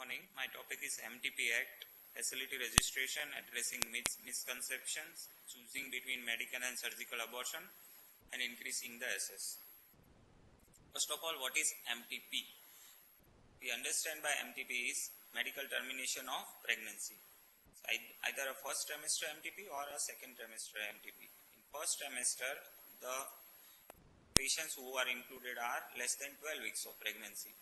morning. My topic is MTP Act, Facility Registration, Addressing Misconceptions, Choosing Between Medical and Surgical Abortion, and Increasing the access. First of all, what is MTP? We understand by MTP is Medical Termination of Pregnancy. Either a first trimester MTP or a second trimester MTP. In first trimester, the patients who are included are less than 12 weeks of pregnancy.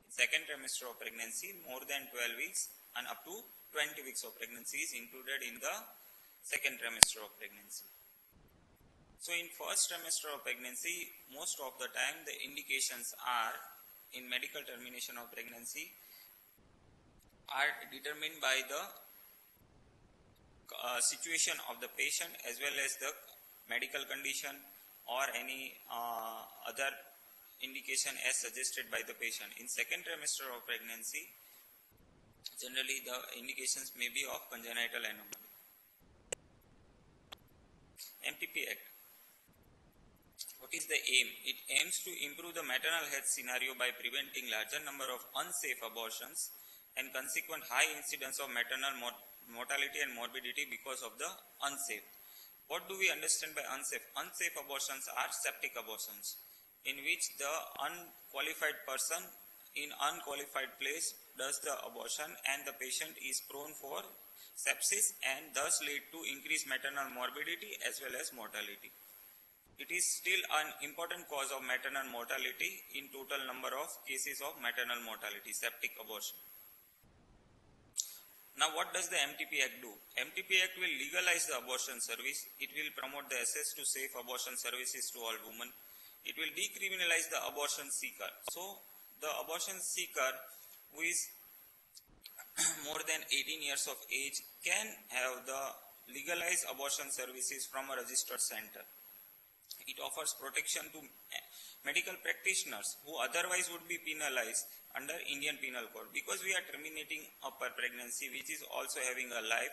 In second trimester of pregnancy, more than 12 weeks and up to 20 weeks of pregnancy is included in the second trimester of pregnancy. So in first trimester of pregnancy, most of the time the indications are in medical termination of pregnancy are determined by the situation of the patient as well as the medical condition or any other indication as suggested by the patient. In second trimester of pregnancy, generally the indications may be of congenital anomaly. MTP Act. What is the aim? It aims to improve the maternal health scenario by preventing larger number of unsafe abortions and consequent high incidence of maternal mortality and morbidity because of the unsafe. What do we understand by unsafe? Unsafe abortions are septic abortions, in which the unqualified person in unqualified place does the abortion and the patient is prone for sepsis and thus lead to increased maternal morbidity as well as mortality. It is still an important cause of maternal mortality in total number of cases of maternal mortality, septic abortion. Now, what does the MTP Act do? MTP Act will legalize the abortion service. It will promote the access to safe abortion services to all women. It will decriminalize the abortion seeker. So, the abortion seeker who is more than 18 years of age can have the legalized abortion services from a registered center. It offers protection to medical practitioners who otherwise would be penalized under Indian Penal Code, because we are terminating a pregnancy which is also having a life.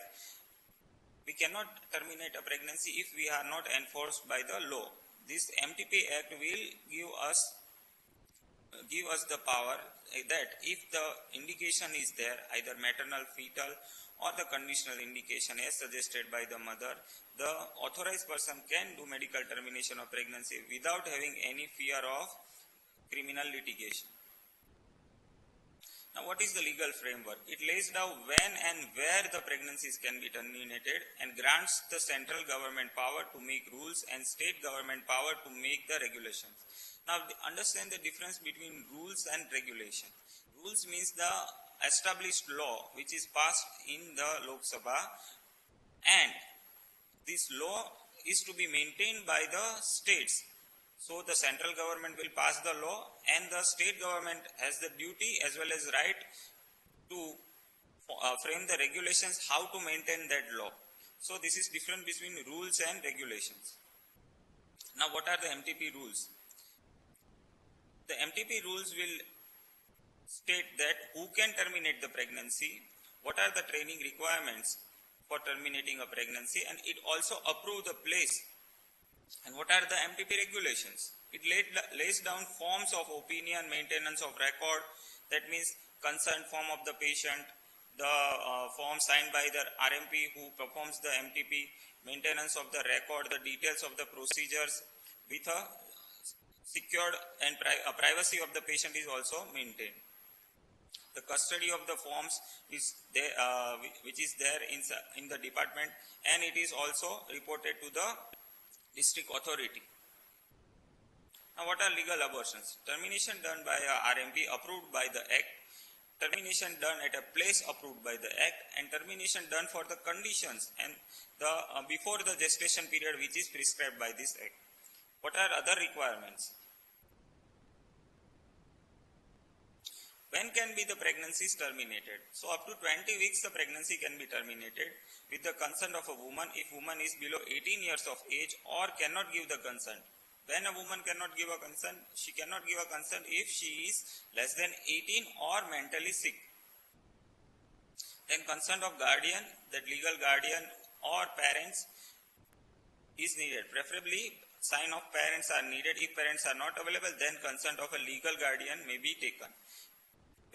We cannot terminate a pregnancy if we are not enforced by the law. This MTP Act will give us the power that if the indication is there, either maternal, fetal or the conditional indication as suggested by the mother, the authorized person can do medical termination of pregnancy without having any fear of criminal litigation. Now, what is the legal framework? It lays down when and where the pregnancies can be terminated and grants the central government power to make rules and state government power to make the regulations. Now, understand the difference between rules and regulation. Rules means the established law which is passed in the Lok Sabha, and this law is to be maintained by the states. So the central government will pass the law and the state government has the duty as well as right to frame the regulations how to maintain that law. So this is different between rules and regulations. Now, what are the MTP rules? The MTP rules will state that who can terminate the pregnancy, what are the training requirements for terminating a pregnancy, and it also approve the place. And what are the MTP regulations? It lays down forms of opinion, maintenance of record, that means consent form of the patient, the form signed by the RMP who performs the MTP, maintenance of the record, the details of the procedures with a secured and privacy of the patient is also maintained. The custody of the forms is there, which is there in the department, and it is also reported to the district authority. Now, what are legal abortions? Termination done by a RMP approved by the Act, termination done at a place approved by the Act, and termination done for the conditions and the before the gestation period which is prescribed by this Act. What are other requirements? When can be the pregnancies terminated? So up to 20 weeks the pregnancy can be terminated with the consent of a woman if woman is below 18 years of age or cannot give the consent. When a woman cannot give a consent, she cannot give a consent if she is less than 18 or mentally sick. Then consent of guardian, that legal guardian or parents is needed. Preferably sign of parents are needed. If parents are not available, then consent of a legal guardian may be taken.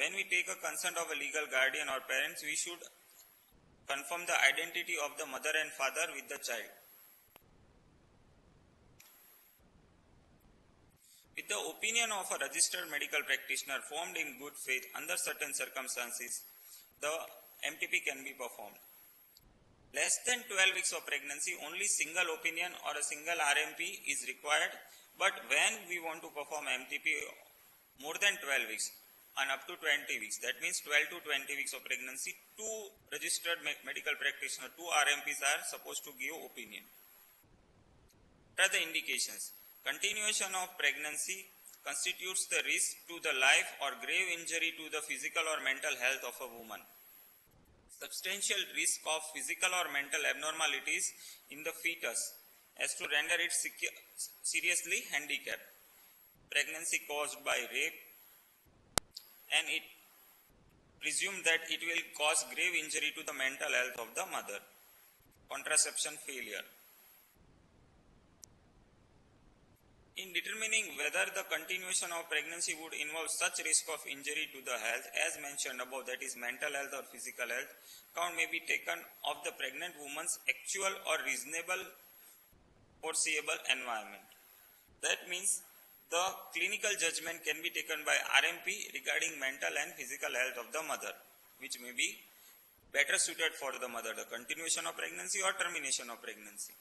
When we take a consent of a legal guardian or parents, we should confirm the identity of the mother and father with the child. With the opinion of a registered medical practitioner formed in good faith under certain circumstances, the MTP can be performed. Less than 12 weeks of pregnancy, only single opinion or a single RMP is required. But when we want to perform MTP more than 12 weeks and up to 20 weeks, that means 12 to 20 weeks of pregnancy, two registered medical practitioners, two RMPs are supposed to give opinion. What are the indications? Continuation of pregnancy constitutes the risk to the life or grave injury to the physical or mental health of a woman. Substantial risk of physical or mental abnormalities in the fetus as to render it seriously handicapped. Pregnancy caused by rape, and it presumed that it will cause grave injury to the mental health of the mother. Contraception failure. In determining whether the continuation of pregnancy would involve such risk of injury to the health as mentioned above, that is mental health or physical health, account may be taken of the pregnant woman's actual or reasonable foreseeable environment. That means the clinical judgment can be taken by RMP regarding mental and physical health of the mother, which may be better suited for the mother, the continuation of pregnancy or termination of pregnancy.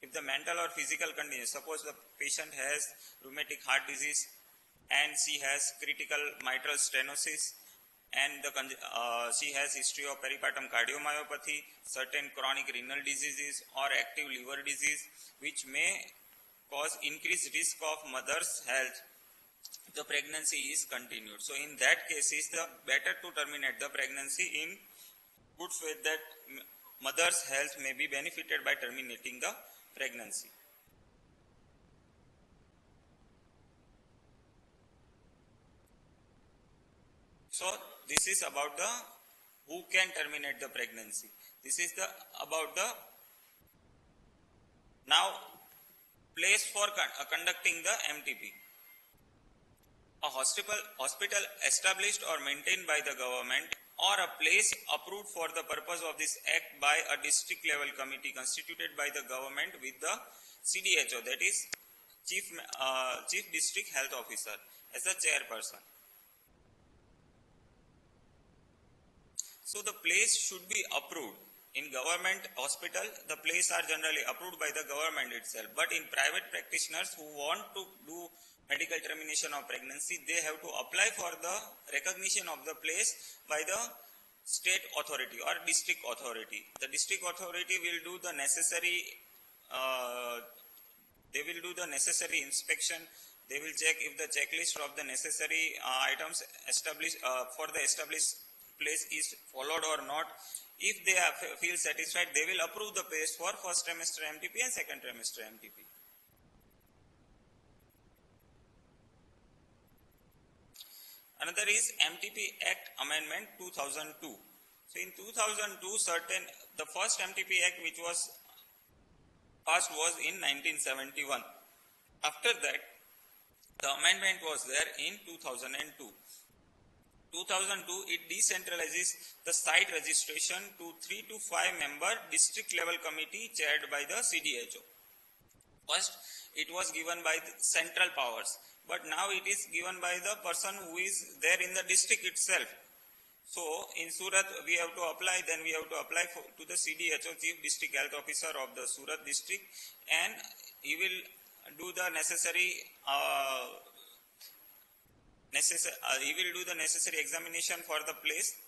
If the mental or physical condition, suppose the patient has rheumatic heart disease and she has critical mitral stenosis and she has history of peripartum cardiomyopathy, certain chronic renal diseases or active liver disease which may cause increased risk of mother's health, the pregnancy is continued. So in that case, it is better to terminate the pregnancy in good faith that mother's health may be benefited by terminating the pregnancy. So this is about the who can terminate the pregnancy. This is about the now place for conducting the MTP. A hospital established or maintained by the government or a place approved for the purpose of this act by a district level committee constituted by the government with the CDHO, that is Chief District Health Officer, as a chairperson. So the place should be approved. In government hospital, the place are generally approved by the government itself. But in private practitioners who want to do medical termination of pregnancy, they have to apply for the recognition of the place by the state authority or district authority. The district authority will do the necessary, inspection. They will check if the checklist of the necessary items established for the established place is followed or not. If they feel satisfied, they will approve the place for first trimester MTP and second trimester MTP. Another is MTP Act Amendment 2002. So in 2002, the first MTP Act which was passed was in 1971. After that, the amendment was there in 2002. 2002, it decentralizes the site registration to 3 to 5 member district level committee chaired by the CDHO. First, it was given by the central powers, but now it is given by the person who is there in the district itself. So, in Surat, we have to apply, then we have to apply to the CDHO, Chief District Health Officer of the Surat district, and he will do the necessary examination for the place.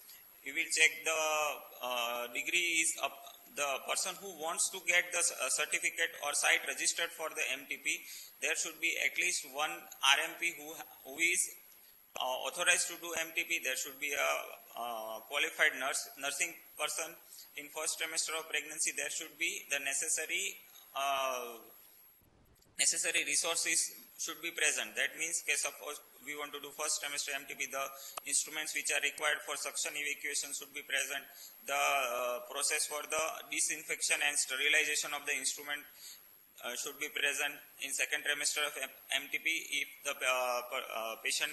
He will check the degree is up. The person who wants to get the certificate or site registered for the MTP, there should be at least one RMP who is authorized to do MTP. There should be a qualified nursing person. In first trimester of pregnancy, there should be the necessary resources should be present. That means, suppose we want to do first trimester MTP, the instruments which are required for suction evacuation should be present. The process for the disinfection and sterilization of the instrument should be present. In second trimester of MTP, if the patient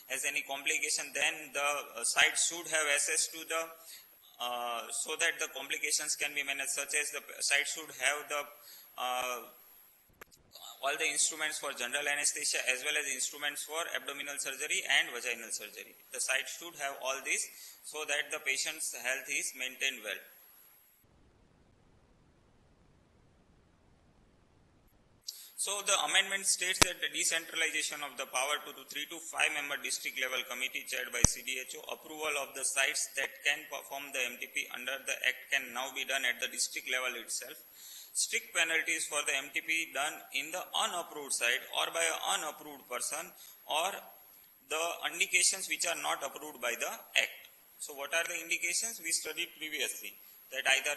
has any complication, then the site should have access to the so that the complications can be managed, such as the site should have the all the instruments for general anesthesia as well as instruments for abdominal surgery and vaginal surgery. The site should have all this so that the patient's health is maintained well. So the amendment states that the decentralization of the power to the 3 to 5 member district level committee chaired by CDHO, approval of the sites that can perform the MTP under the Act can now be done at the district level itself. Strict penalties for the MTP done in the unapproved site or by an unapproved person or the indications which are not approved by the Act. So what are the indications? We studied previously that either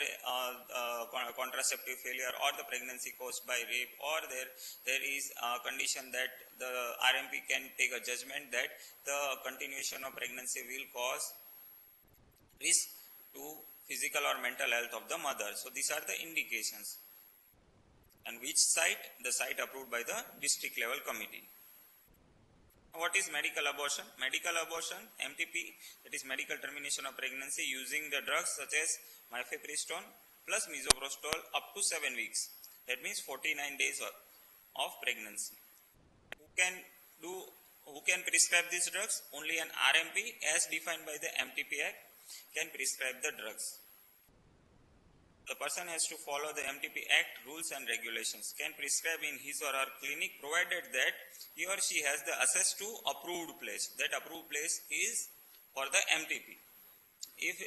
contraceptive failure or the pregnancy caused by rape, or there is a condition that the RMP can take a judgment that the continuation of pregnancy will cause risk to physical or mental health of the mother. So these are the indications. And which site? The site approved by the district level committee. What is medical abortion? Medical abortion, MTP, that is medical termination of pregnancy using the drugs such as mifepristone plus misoprostol up to 7 weeks. That means 49 days of pregnancy. Who can prescribe these drugs? Only an RMP as defined by the MTP Act can prescribe the drugs. The person has to follow the MTP Act rules and regulations, can prescribe in his or her clinic provided that he or she has the access to approved place. That approved place is for the MTP. If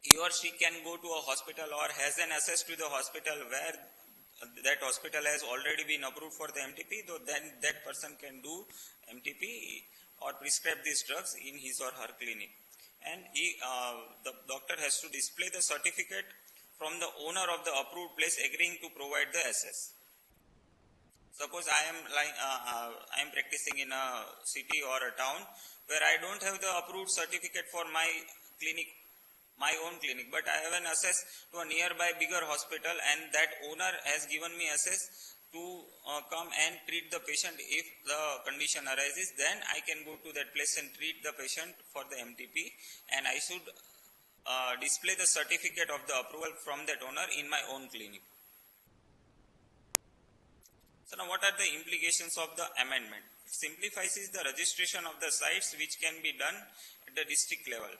he or she can go to a hospital or has an access to the hospital where that hospital has already been approved for the MTP, then that person can do MTP or prescribe these drugs in his or her clinic. And the doctor has to display the certificate from the owner of the approved place agreeing to provide the access. Suppose I am practicing in a city or a town where I don't have the approved certificate for my clinic, my own clinic, but I have an access to a nearby bigger hospital, and that owner has given me access to come and treat the patient. If the condition arises, then I can go to that place and treat the patient for the MTP, and I should display the certificate of the approval from that owner in my own clinic. So now what are the implications of the amendment? It simplifies the registration of the sites which can be done at the district level.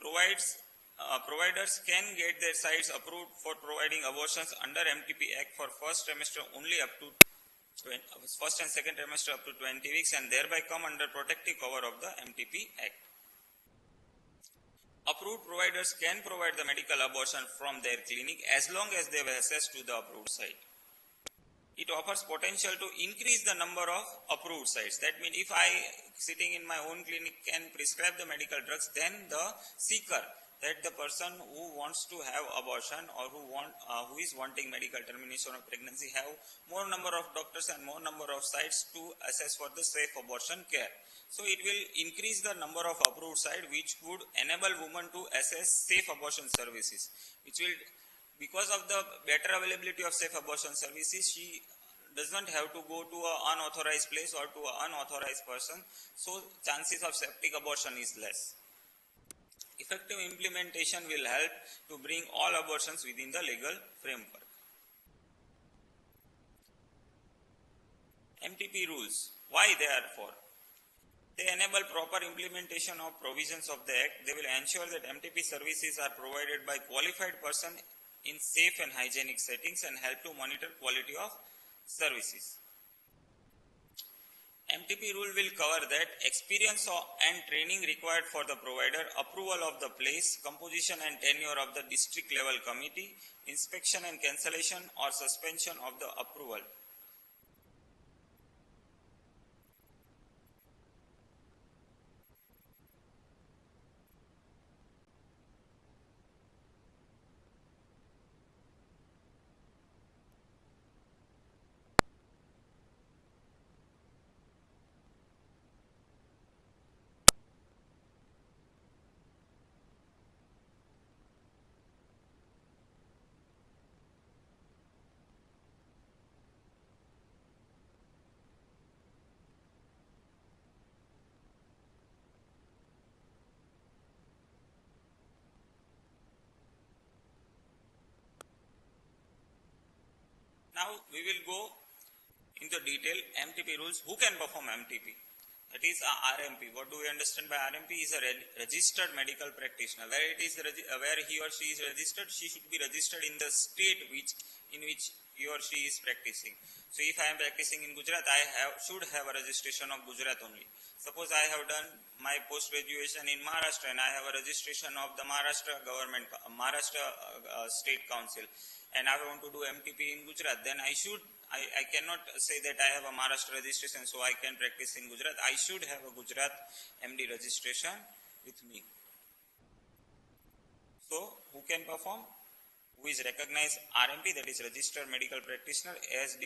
Providers can get their sites approved for providing abortions under MTP Act for first trimester only up to first and second trimester up to 20 weeks and thereby come under protective cover of the MTP Act. Approved providers can provide the medical abortion from their clinic as long as they have access to the approved site. It offers potential to increase the number of approved sites. That means if I, sitting in my own clinic, can prescribe the medical drugs, then the seeker, that the person who wants to have abortion or who is wanting medical termination of pregnancy, have more number of doctors and more number of sites to assess for the safe abortion care. So it will increase the number of approved sites, which would enable women to access safe abortion services, which will, because of the better availability of safe abortion services, she does not have to go to an unauthorized place or to an unauthorized person, so chances of septic abortion is less. Effective implementation will help to bring all abortions within the legal framework. MTP rules, why they are for? They enable proper implementation of provisions of the Act. They will ensure that MTP services are provided by qualified person in safe and hygienic settings and help to monitor quality of services. MTP rule will cover that experience and training required for the provider, approval of the place, composition and tenure of the district level committee, inspection and cancellation or suspension of the approval. Now we will go into detail MTP rules. Who can perform MTP? That is RMP. What do we understand by RMP? Is a registered medical practitioner. Where it is where he or she is registered, she should be registered in the state in which he or she is practicing. So if I am practicing in Gujarat, I should have a registration of Gujarat only. Suppose I have done my post graduation in Maharashtra and I have a registration of the Maharashtra government, Maharashtra State Council, and I want to do MTP in Gujarat, then I cannot say that I have a Maharashtra registration, so I can practice in Gujarat. I should have a Gujarat MD registration with me. So, who can perform? Who is recognized RMP, that is Registered Medical Practitioner, as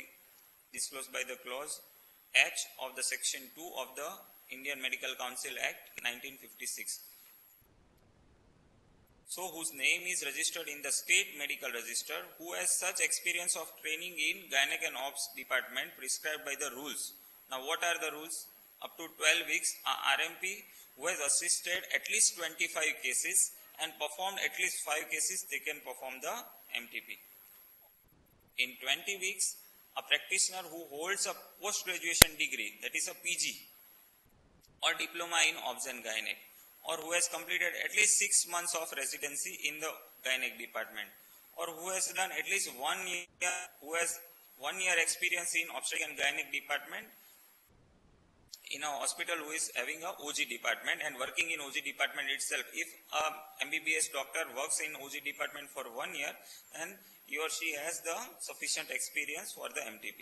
disclosed by the clause H of the section 2 of the Indian Medical Council Act 1956. So, whose name is registered in the state medical register, who has such experience of training in gynec and obs department prescribed by the rules. Now, what are the rules? Up to 12 weeks, RMP who has assisted at least 25 cases and performed at least 5 cases, they can perform the MTP. In 20 weeks, a practitioner who holds a post-graduation degree, that is a PG or diploma in obs and gynec, or who has completed at least 6 months of residency in the gynec department, or who has done at least 1 year, who has 1 year experience in obstetric and gynec department in a hospital who is having a OG department and working in OG department itself. If a MBBS doctor works in OG department for 1 year, then he or she has the sufficient experience for the MTP.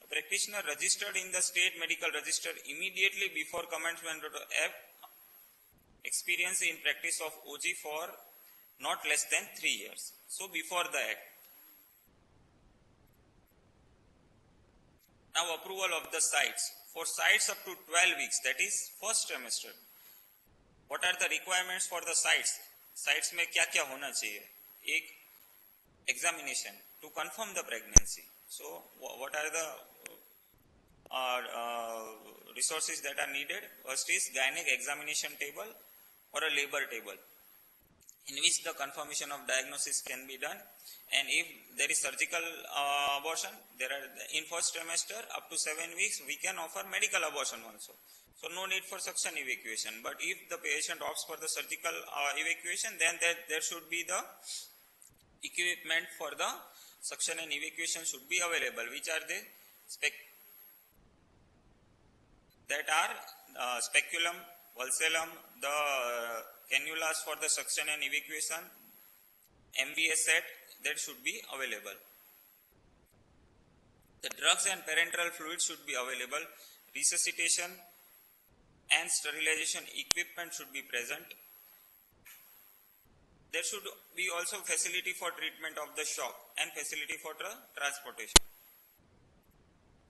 A practitioner registered in the state medical register immediately before commencement of experience in practice of OG for not less than 3 years. So before the act. Now approval of the sites. For sites up to 12 weeks, that is first trimester. What are the requirements for the sites? Sites में क्या क्या होना चाहिए? एक examination to confirm the pregnancy. So what are the resources that are needed? First is gynec examination table or a labor table, in which the confirmation of diagnosis can be done. And if there is surgical abortion, there are in first trimester up to 7 weeks, we can offer medical abortion also. So no need for suction evacuation. But if the patient opts for the surgical evacuation, then there should be the equipment for the suction and evacuation should be available. Which are they? That are speculum, valsellum, the cannulas for the suction and evacuation, MVS set, that should be available. The drugs and parenteral fluids should be available. Resuscitation and sterilization equipment should be present. There should be also facility for treatment of the shock and facility for the transportation.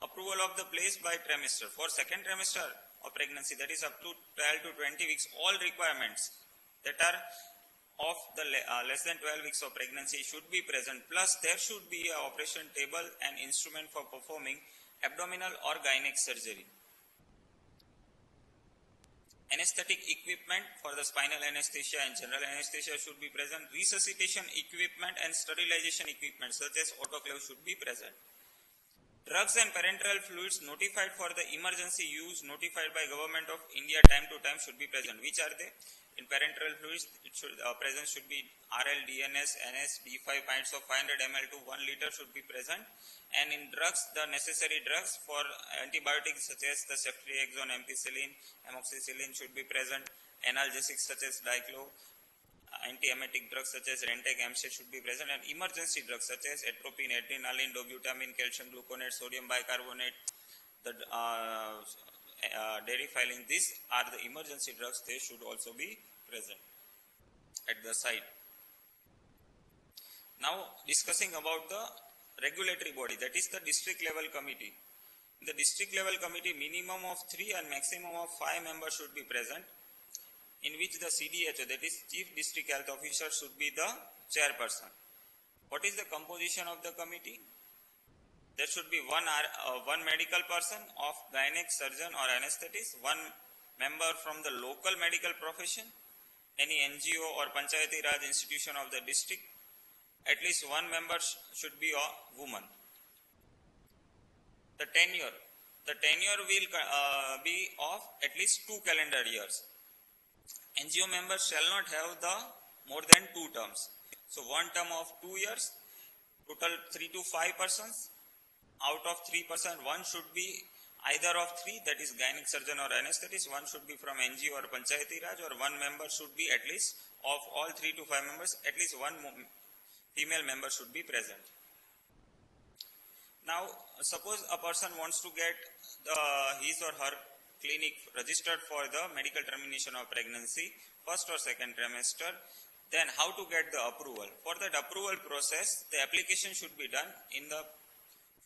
Approval of the place by trimester. For second trimester of pregnancy, that is up to 12 to 20 weeks, all requirements that are of the less than 12 weeks of pregnancy should be present. Plus, there should be an operation table and instrument for performing abdominal or gynec surgery. Anesthetic equipment for the spinal anesthesia and general anesthesia should be present. Resuscitation equipment and sterilization equipment such as autoclave should be present. Drugs and parenteral fluids notified for the emergency use notified by Government of India time to time should be present. Which are they? In parenteral fluids, presence should be RL, DNS, NS, D5 pints of 500 ml to 1 liter should be present. And in drugs, the necessary drugs for antibiotics such as the ceftriaxone, ampicillin, amoxicillin should be present. Analgesics such as diclo, antiemetic drugs such as Rentec, Amset should be present. And emergency drugs such as atropine, adrenaline, dobutamine, calcium gluconate, sodium bicarbonate, the deriphylline, these are the emergency drugs, they should also be present at the site. Now discussing about the regulatory body, that is the district level committee. In the district level committee, minimum of 3 and maximum of 5 members should be present, in which the CDHO, that is Chief District Health Officer, should be the chairperson. What is the composition of the committee? There should be one medical person of gynec, surgeon or anesthetist, 1 member from the local medical profession, any NGO or Panchayati Raj institution of the district. At least 1 member should be a woman. The tenure will be of at least 2 calendar years. NGO members shall not have the more than 2 terms. So one term of 2 years, total 3 to 5 persons. Out of 3 persons, one should be either of 3, that is gynec surgeon or anesthetist. One should be from NGO or Panchayati Raj, or one member should be at least of all 3 to 5 members, at least one female member should be present. Now, suppose a person wants to get his or her clinic registered for the medical termination of pregnancy, first or second trimester, then how to get the approval? For that approval process, the application should be done in the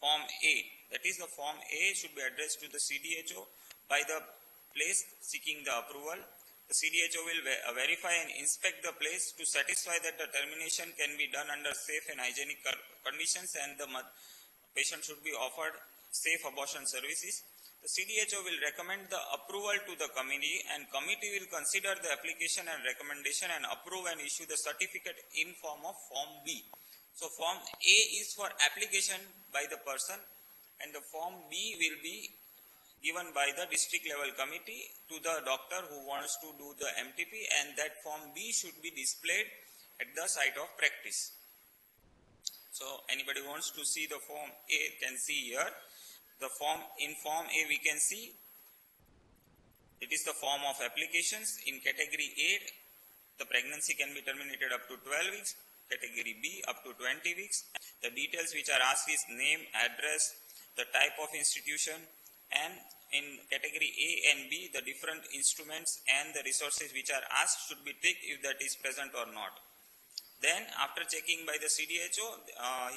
Form A. That is, the Form A should be addressed to the CDHO by the place seeking the approval. The CDHO will verify and inspect the place to satisfy that the termination can be done under safe and hygienic conditions, and the patient should be offered safe abortion services. The CDHO will recommend the approval to the committee, and committee will consider the application and recommendation and approve and issue the certificate in form of Form B. So Form A is for application by the person, and the Form B will be given by the district level committee to the doctor who wants to do the MTP, and that Form B should be displayed at the site of practice. So anybody wants to see the Form A can see here. In Form A we can see it is the form of applications. In category A, the pregnancy can be terminated up to 12 weeks. Category B up to 20 weeks. The details which are asked is name, address, the type of institution, and in category A and B, the different instruments and the resources which are asked should be ticked if that is present or not. Then after checking by the CDHO,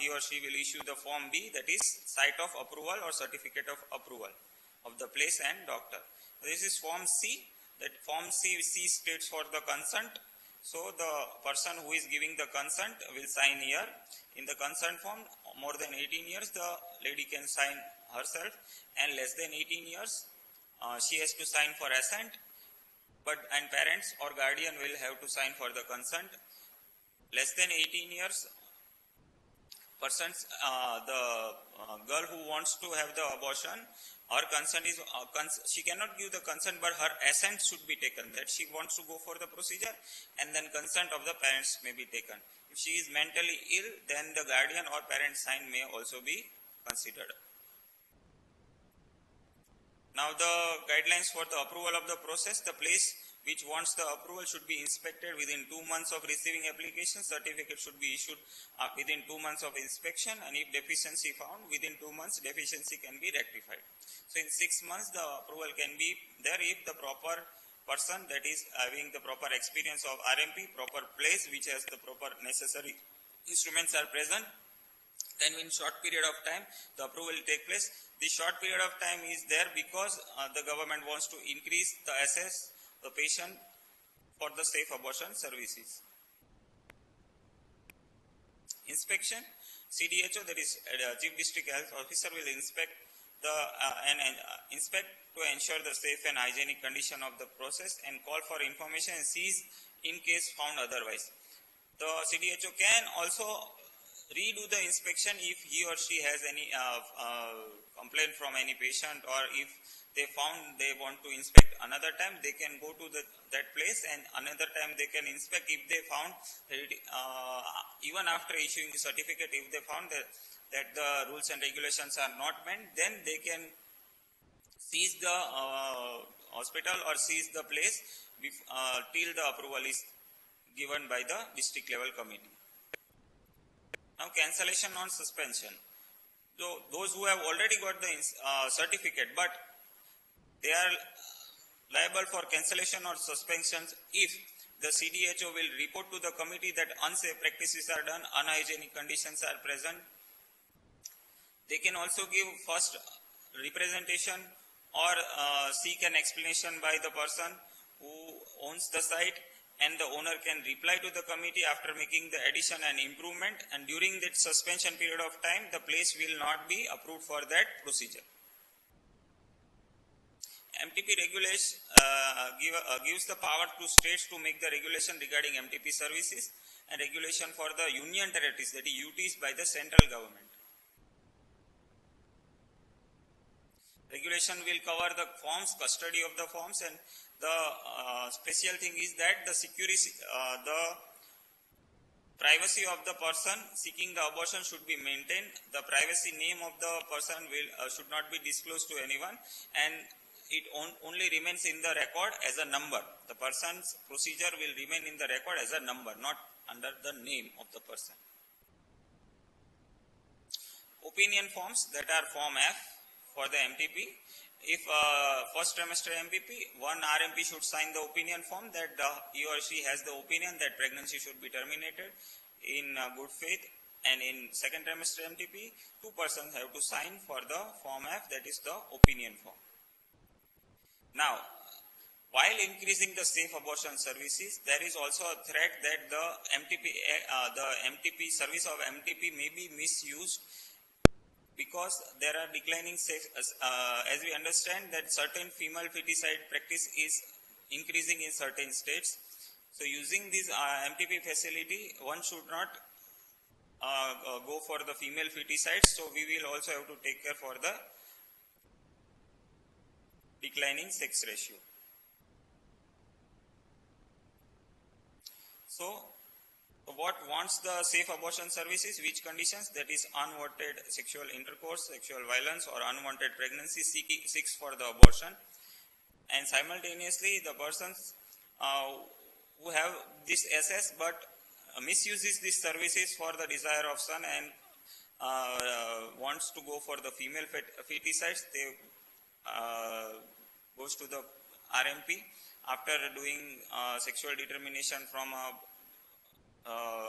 he or she will issue the Form B, that is site of approval or certificate of approval of the place and doctor. This is Form C. That Form C states for the consent. So the person who is giving the consent will sign here. In the consent form, more than 18 years, the lady can sign herself, and less than 18 years, she has to sign for assent, and parents or guardian will have to sign for the consent. Less than 18 years, persons, the girl who wants to have the abortion, her consent is, she cannot give the consent, but her assent should be taken, that she wants to go for the procedure, and then consent of the parents may be taken. If she is mentally ill, then the guardian or parent sign may also be considered. Now the guidelines for the approval of the process, the place which wants the approval should be inspected within 2 months of receiving application. Certificate should be issued within 2 months of inspection, and if deficiency found, within 2 months deficiency can be rectified. So in 6 months the approval can be there if the proper person, that is having the proper experience of RMP, proper place which has the proper necessary instruments are present. Then in short period of time the approval will take place. This short period of time is there because the government wants to increase the access the patient for the safe abortion services. Inspection, CDHO, that is Chief District Health Officer, will inspect inspect to ensure the safe and hygienic condition of the process and call for information and seize in case found otherwise. The CDHO can also redo the inspection if he or she has any complaint from any patient, or if they found they want to inspect another time, they can go to that place, and another time they can inspect if they found that even after issuing the certificate, if they found that the rules and regulations are not met, then they can seize the hospital or seize the place till the approval is given by the district level committee. Now cancellation on suspension. So those who have already got the certificate, but they are liable for cancellation or suspensions if the CDHO will report to the committee that unsafe practices are done, unhygienic conditions are present. They can also give first representation or seek an explanation by the person who owns the site, and the owner can reply to the committee after making the addition and improvement, and during that suspension period of time the place will not be approved for that procedure. MTP regulation gives the power to states to make the regulation regarding MTP services, and regulation for the union territories, that is UTs, by the central government. regulation will cover the forms, custody of the forms, and the special thing is that the security, the privacy of the person seeking the abortion should be maintained. The privacy name of the person should not be disclosed to anyone, and it only remains in the record as a number. The person's procedure will remain in the record as a number, not under the name of the person. Opinion forms, that are Form F for the MTP. If first trimester MPP, one RMP should sign the opinion form that he or she has the opinion that pregnancy should be terminated in good faith, and in second trimester MTP, two persons have to sign for the Form F, that is the opinion form. Now, while increasing the safe abortion services, there is also a threat that the MTP service of MTP may be misused, because there are declining safe, as we understand that certain female feticide practice is increasing in certain states. So using this MTP facility, one should not go for the female feticides. So we will also have to take care for the declining sex ratio. So what wants the safe abortion services? Which conditions? That is unwanted sexual intercourse, sexual violence, or unwanted pregnancy seeks for the abortion. And simultaneously, the persons who have this SS but misuses these services for the desire of son and wants to go for the female feticides, they goes to the RMP after doing sexual determination from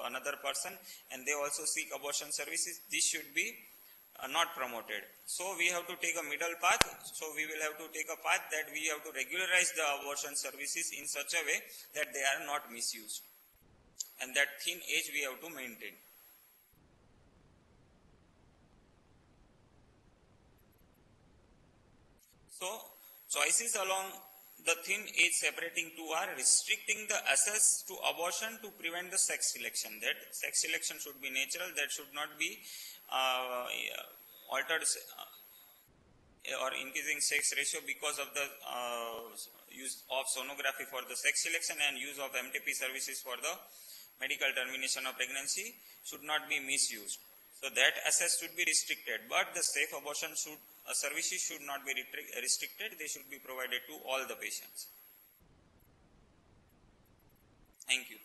another person, and they also seek abortion services. This should be not promoted. So we have to take a middle path. So we will have to take a path that we have to regularize the abortion services in such a way that they are not misused, and that thin edge we have to maintain. So choices along the thin edge separating two are restricting the access to abortion to prevent the sex selection. That sex selection should be natural, that should not be altered or increasing sex ratio because of the use of sonography for the sex selection and use of MTP services for the medical termination of pregnancy should not be misused. So that access should be restricted, but the safe abortion services should not be restricted. They should be provided to all the patients. Thank you.